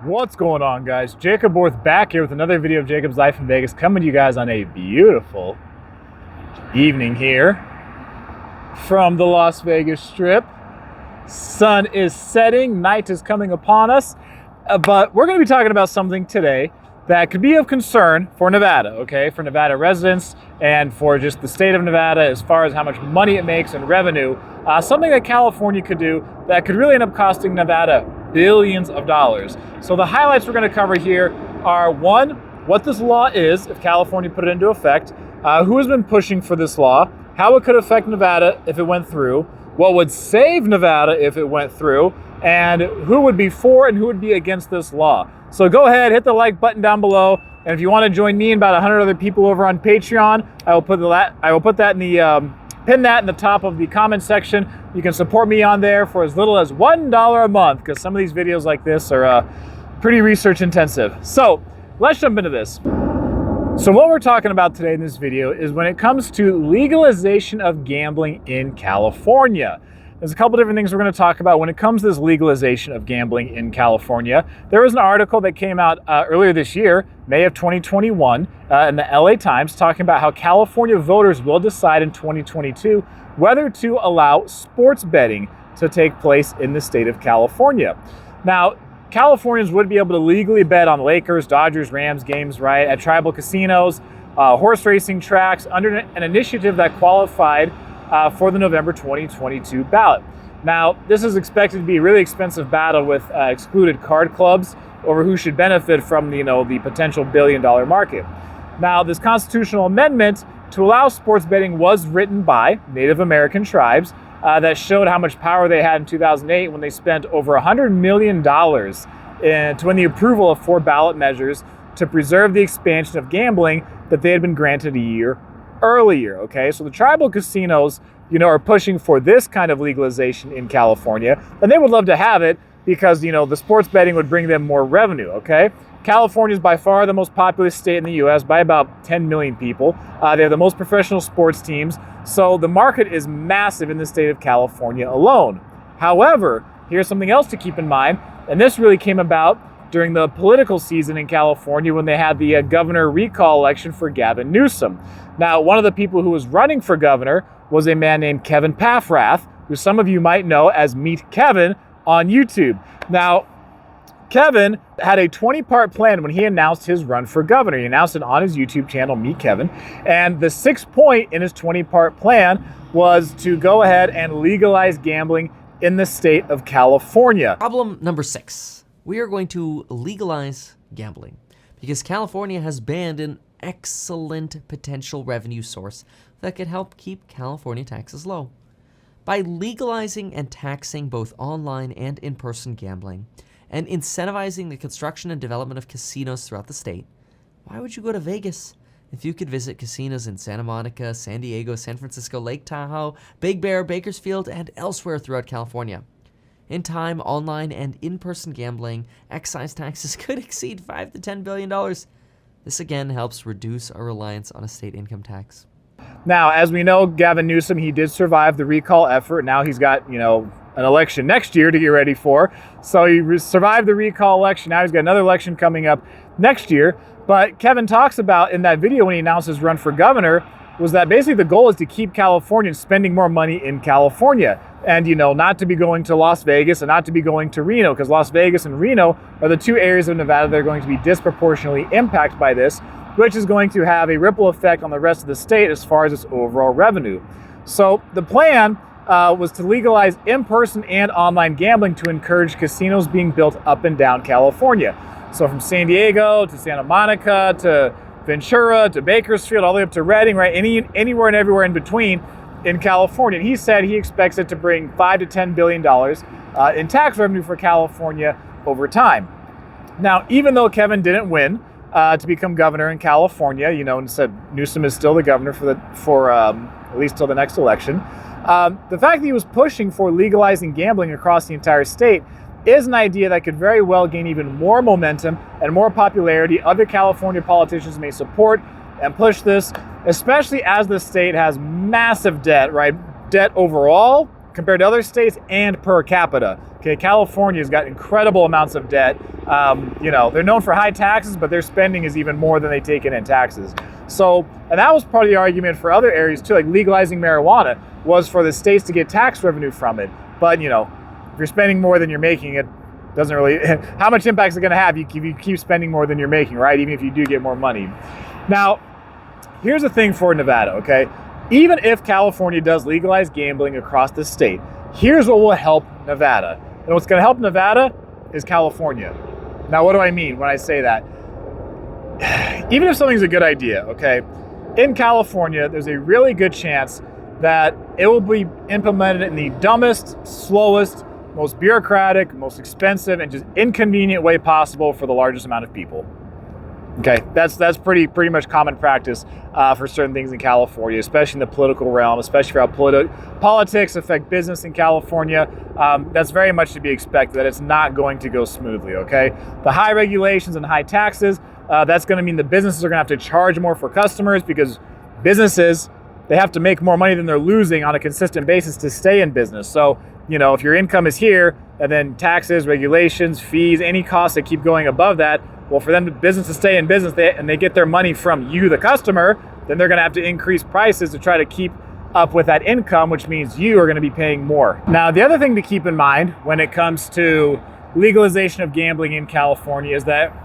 What's going on, guys? Jacoborth back here with another video of Jacob's Life in Vegas, coming to you guys on a beautiful evening here from the Las Vegas Strip. Sun is setting, night is coming upon us, but we're going to be talking about something today that could be of concern for Nevada, okay? For Nevada residents and for just the state of Nevada as far as how much money it makes in revenue. Something that California could do that could really end up costing Nevada billions of dollars. So the highlights we're going to cover here are, one, what this law is if California put it into effect, who has been pushing for this law, how it could affect Nevada if it went through, what would save Nevada if it went through, and who would be for and who would be against this law. So go ahead, hit the like button down below, and if you want to join me and about 100 other people over on Patreon, I will put that in the pin that in the top of the comment section. You can support me on there for as little as $1 a month, because some of these videos like this are pretty research intensive. So let's jump into this. So what we're talking about today in this video is when it comes to legalization of gambling in California. There's a couple different things we're going to talk about when it comes to this legalization of gambling in California. There was an article that came out earlier this year, May of 2021, in the LA Times, talking about how California voters will decide in 2022 whether to allow sports betting to take place in the state of California. Now, Californians would be able to legally bet on Lakers, Dodgers, Rams games, right, at tribal casinos, horse racing tracks, under an initiative that qualified for the November 2022 ballot. Now, this is expected to be a really expensive battle with excluded card clubs over who should benefit from the potential billion-dollar market. Now, this constitutional amendment to allow sports betting was written by Native American tribes that showed how much power they had in 2008 when they spent over $100 million to win the approval of 4 ballot measures to preserve the expansion of gambling that they had been granted a year earlier, okay? So the tribal casinos, are pushing for this kind of legalization in California, and they would love to have it because, the sports betting would bring them more revenue, okay? California is by far the most populous state in the U.S. by about 10 million people. They have the most professional sports teams, so the market is massive in the state of California alone. However, here's something else to keep in mind, and this really came about during the political season in California when they had the governor recall election for Gavin Newsom. Now, one of the people who was running for governor was a man named Kevin Paffrath, who some of you might know as MeetKevin on YouTube. Now, Kevin had a 20-part plan when he announced his run for governor. He announced it on his YouTube channel, MeetKevin, and the 6th point in his 20-part plan was to go ahead and legalize gambling in the state of California. Problem number 6. We are going to legalize gambling because California has banned an excellent potential revenue source that could help keep California taxes low. By legalizing and taxing both online and in-person gambling and incentivizing the construction and development of casinos throughout the state, why would you go to Vegas if you could visit casinos in Santa Monica, San Diego, San Francisco, Lake Tahoe, Big Bear, Bakersfield, and elsewhere throughout California? In time, online and in-person gambling excise taxes could exceed $5 to $10 billion. This again helps reduce our reliance on a state income tax. Now, as we know, Gavin Newsom, he did survive the recall effort. Now he's got, an election next year to get ready for. So he survived the recall election. Now he's got another election coming up next year. But Kevin talks about in that video when he announced his run for governor was that basically the goal is to keep Californians spending more money in California and, not to be going to Las Vegas and not to be going to Reno, because Las Vegas and Reno are the 2 areas of Nevada that are going to be disproportionately impacted by this, which is going to have a ripple effect on the rest of the state as far as its overall revenue. So the plan was to legalize in-person and online gambling to encourage casinos being built up and down California. So from San Diego to Santa Monica to Ventura to Bakersfield, all the way up to Redding, right? Anywhere and everywhere in between in California. And he said he expects it to bring $5 to $10 billion in tax revenue for California over time. Now, even though Kevin didn't win to become governor in California, and said Newsom is still the governor for at least till the next election, the fact that he was pushing for legalizing gambling across the entire state is an idea that could very well gain even more momentum and more popularity. Other California politicians may support and push this, especially as the state has massive debt, right? Debt overall compared to other states and per capita. Okay, California's got incredible amounts of debt. They're known for high taxes, but their spending is even more than they take in taxes. So, and that was part of the argument for other areas too, like legalizing marijuana was for the states to get tax revenue from it. But, if you're spending more than you're making, it doesn't really, how much impact is it going to have if you keep spending more than you're making, right? Even if you do get more money. Now, here's the thing for Nevada, okay? Even if California does legalize gambling across the state, here's what will help Nevada. And what's going to help Nevada is California. Now, what do I mean when I say that? Even if something's a good idea, okay, in California, there's a really good chance that it will be implemented in the dumbest, slowest, most bureaucratic, most expensive, and just inconvenient way possible for the largest amount of people. Okay, that's pretty much common practice for certain things in California, especially in the political realm, especially for how politics affect business in California. That's very much to be expected, that it's not going to go smoothly, okay? The high regulations and high taxes, that's going to mean the businesses are going to have to charge more for customers because businesses, they have to make more money than they're losing on a consistent basis to stay in business. So, if your income is here and then taxes, regulations, fees, any costs that keep going above that, well, for them, business to stay in business and they get their money from you, the customer, then they're going to have to increase prices to try to keep up with that income, which means you are going to be paying more. Now, the other thing to keep in mind when it comes to legalization of gambling in California is that,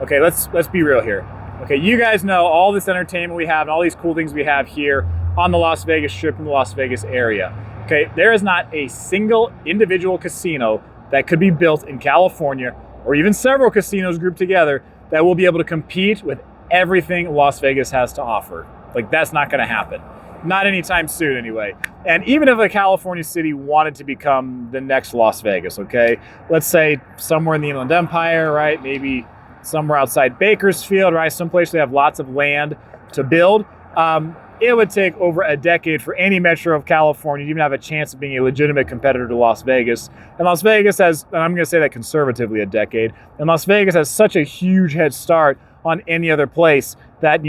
okay, let's be real here. Okay, you guys know all this entertainment we have and all these cool things we have here on the Las Vegas Strip in the Las Vegas area. Okay, there is not a single individual casino that could be built in California, or even several casinos grouped together, that will be able to compete with everything Las Vegas has to offer. Like, that's not gonna happen. Not anytime soon anyway. And even if a California city wanted to become the next Las Vegas, okay? Let's say somewhere in the Inland Empire, right? Maybe somewhere outside Bakersfield, right? Someplace they have lots of land to build. It would take over a decade for any metro of California to even have a chance of being a legitimate competitor to Las Vegas. And Las Vegas has, and I'm going to say that conservatively, a decade. And Las Vegas has such a huge head start on any other place that,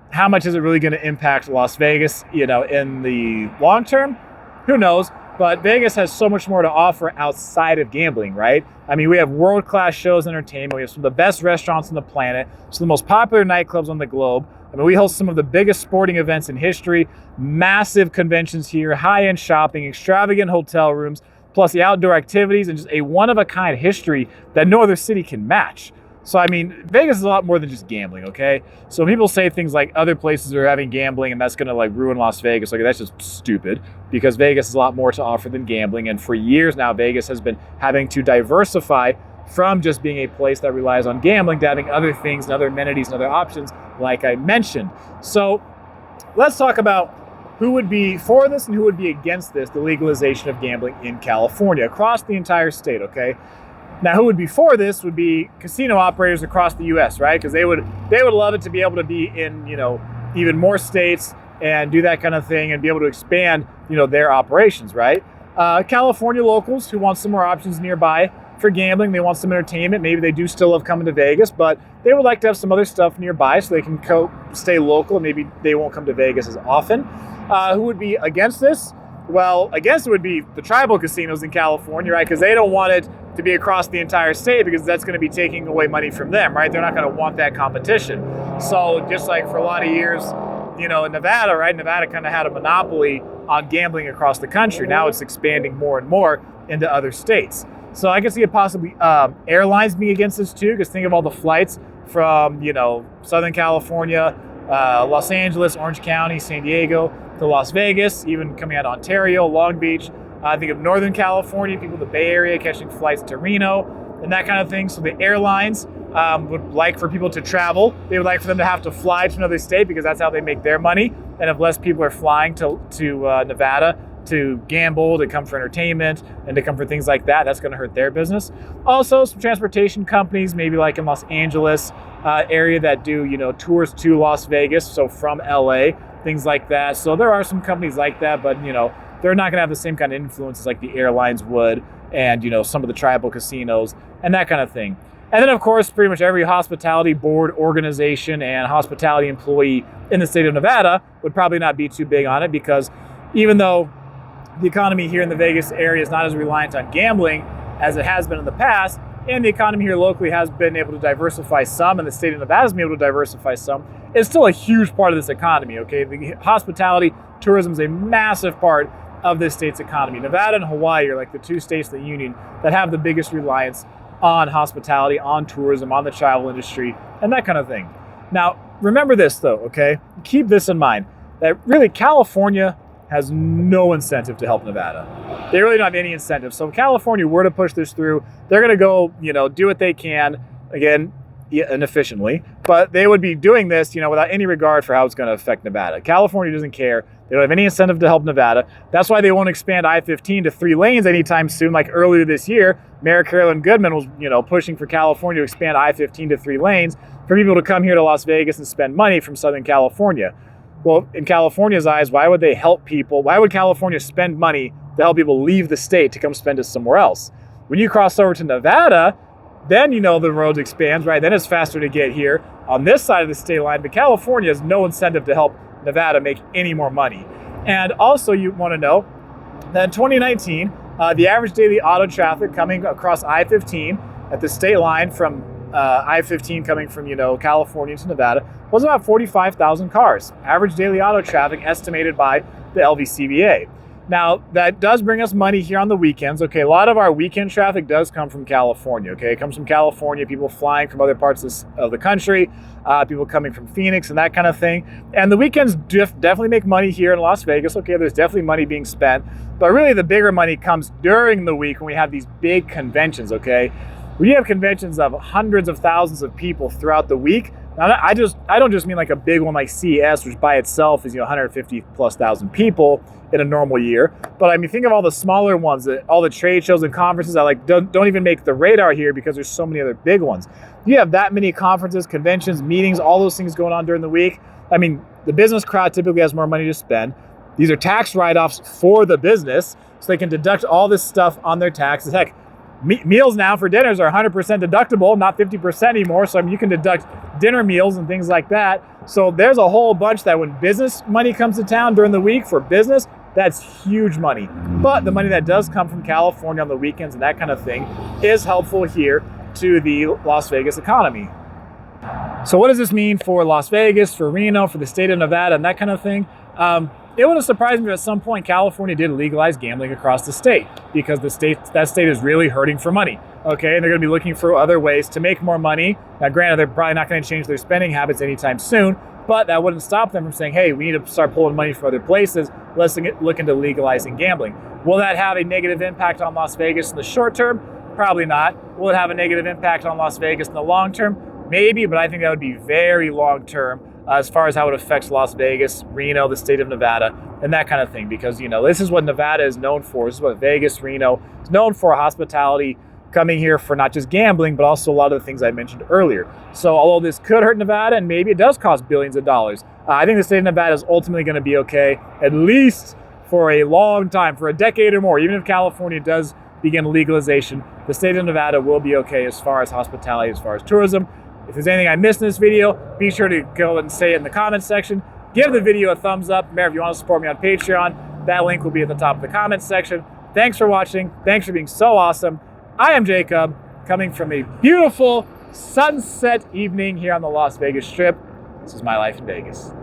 how much is it really going to impact Las Vegas, in the long term? Who knows? But Vegas has so much more to offer outside of gambling, right? I mean, we have world-class shows and entertainment. We have some of the best restaurants on the planet, some of the most popular nightclubs on the globe. I mean, we host some of the biggest sporting events in history, massive conventions here, high-end shopping, extravagant hotel rooms, plus the outdoor activities, and just a one-of-a-kind history that no other city can match. So, I mean, Vegas is a lot more than just gambling, okay? So people say things like other places are having gambling and that's gonna ruin Las Vegas. Like, that's just stupid, because Vegas has a lot more to offer than gambling. And for years now, Vegas has been having to diversify from just being a place that relies on gambling to having other things and other amenities and other options, like I mentioned. So let's talk about who would be for this and who would be against this, the legalization of gambling in California, across the entire state, okay? Now, who would be for this would be casino operators across the U.S., right? Because they would love it to be able to be in, even more states and do that kind of thing and be able to expand, their operations, right? California locals who want some more options nearby for gambling, they want some entertainment. Maybe they do still love coming to Vegas, but they would like to have some other stuff nearby so they can stay local. Maybe they won't come to Vegas as often. Who would be against this? Well, against it would be the tribal casinos in California, right? Because they don't want it to be across the entire state, because that's going to be taking away money from them, right? They're not going to want that competition. So just like for a lot of years, in Nevada, right? Nevada kind of had a monopoly on gambling across the country. Now it's expanding more and more into other states. So I guess you could possibly airlines being against this too, because think of all the flights from, Southern California, Los Angeles, Orange County, San Diego, to Las Vegas, even coming out of Ontario, Long Beach. I think of Northern California, people in the Bay Area catching flights to Reno and that kind of thing. So the airlines would like for people to travel. They would like for them to have to fly to another state because that's how they make their money. And if less people are flying to Nevada to gamble, to come for entertainment, and to come for things like that, that's going to hurt their business. Also, some transportation companies, maybe like in Los Angeles area, that do tours to Las Vegas, so from LA, things like that. So there are some companies like that, but they're not going to have the same kind of influences like the airlines would, and some of the tribal casinos and that kind of thing. And then, of course, pretty much every hospitality board, organization, and hospitality employee in the state of Nevada would probably not be too big on it, because even though the economy here in the Vegas area is not as reliant on gambling as it has been in the past, and the economy here locally has been able to diversify some, and the state of Nevada has been able to diversify some, it's still a huge part of this economy, okay? The hospitality, tourism is a massive part of this state's economy. Nevada and Hawaii are like the two states in the union that have the biggest reliance on hospitality, on tourism, on the travel industry, and that kind of thing. Now, remember this though, okay? Keep this in mind, that really California has no incentive to help Nevada. They really don't have any incentive. So if California were to push this through, they're gonna go, do what they can, again, inefficiently, but they would be doing this, without any regard for how it's gonna affect Nevada. California doesn't care. They don't have any incentive to help Nevada. That's why they won't expand I-15 to 3 lanes anytime soon. Like earlier this year, Mayor Carolyn Goodman was, pushing for California to expand I-15 to 3 lanes for people to come here to Las Vegas and spend money from Southern California. Well, in California's eyes, why would they help people? Why would California spend money to help people leave the state to come spend it somewhere else? When you cross over to Nevada, then the road expands, right? Then it's faster to get here on this side of the state line, but California has no incentive to help Nevada make any more money. And also you want to know that in 2019, the average daily auto traffic coming across I-15 at the state line from I-15 coming from, California to Nevada was about 45,000 cars. Average daily auto traffic estimated by the LVCVA. Now, that does bring us money here on the weekends. Okay, a lot of our weekend traffic does come from California, okay? It comes from California, people flying from other parts of the country, people coming from Phoenix and that kind of thing. And the weekends definitely make money here in Las Vegas. Okay, there's definitely money being spent. But really the bigger money comes during the week when we have these big conventions, okay? When you have conventions of hundreds of thousands of people throughout the week, now, I don't just mean like a big one like CES, which by itself is 150,000+ people in a normal year. But I mean, think of all the smaller ones, all the trade shows and conferences that don't even make the radar here because there's so many other big ones. You have that many conferences, conventions, meetings, all those things going on during the week. I mean, the business crowd typically has more money to spend. These are tax write-offs for the business, so they can deduct all this stuff on their taxes. Heck, meals now for dinners are 100% deductible, not 50% anymore. So I mean, you can deduct dinner meals and things like that. So there's a whole bunch that when business money comes to town during the week for business, that's huge money. But the money that does come from California on the weekends and that kind of thing is helpful here to the Las Vegas economy. So what does this mean for Las Vegas, for Reno, for the state of Nevada and that kind of thing? It would have surprised me if at some point California did legalize gambling across the state because that state is really hurting for money. Okay, and they're going to be looking for other ways to make more money. Now, granted, they're probably not going to change their spending habits anytime soon, but that wouldn't stop them from saying, hey, we need to start pulling money from other places. Let's look into legalizing gambling. Will that have a negative impact on Las Vegas in the short term? Probably not. Will it have a negative impact on Las Vegas in the long term? Maybe, but I think that would be very long term as far as how it affects Las Vegas, Reno, the state of Nevada, and that kind of thing. Because, this is what Nevada is known for. This is what Vegas, Reno is known for, hospitality, coming here for not just gambling, but also a lot of the things I mentioned earlier. So although this could hurt Nevada, and maybe it does cost billions of dollars, I think the state of Nevada is ultimately going to be okay, at least for a long time, for a decade or more. Even if California does begin legalization, the state of Nevada will be okay as far as hospitality, as far as tourism. If there's anything I missed in this video, be sure to go and say it in the comments section. Give the video a thumbs up. Remember, if you want to support me on Patreon, that link will be at the top of the comments section. Thanks for watching. Thanks for being so awesome. I am Jacob, coming from a beautiful sunset evening here on the Las Vegas Strip. This is my life in Vegas.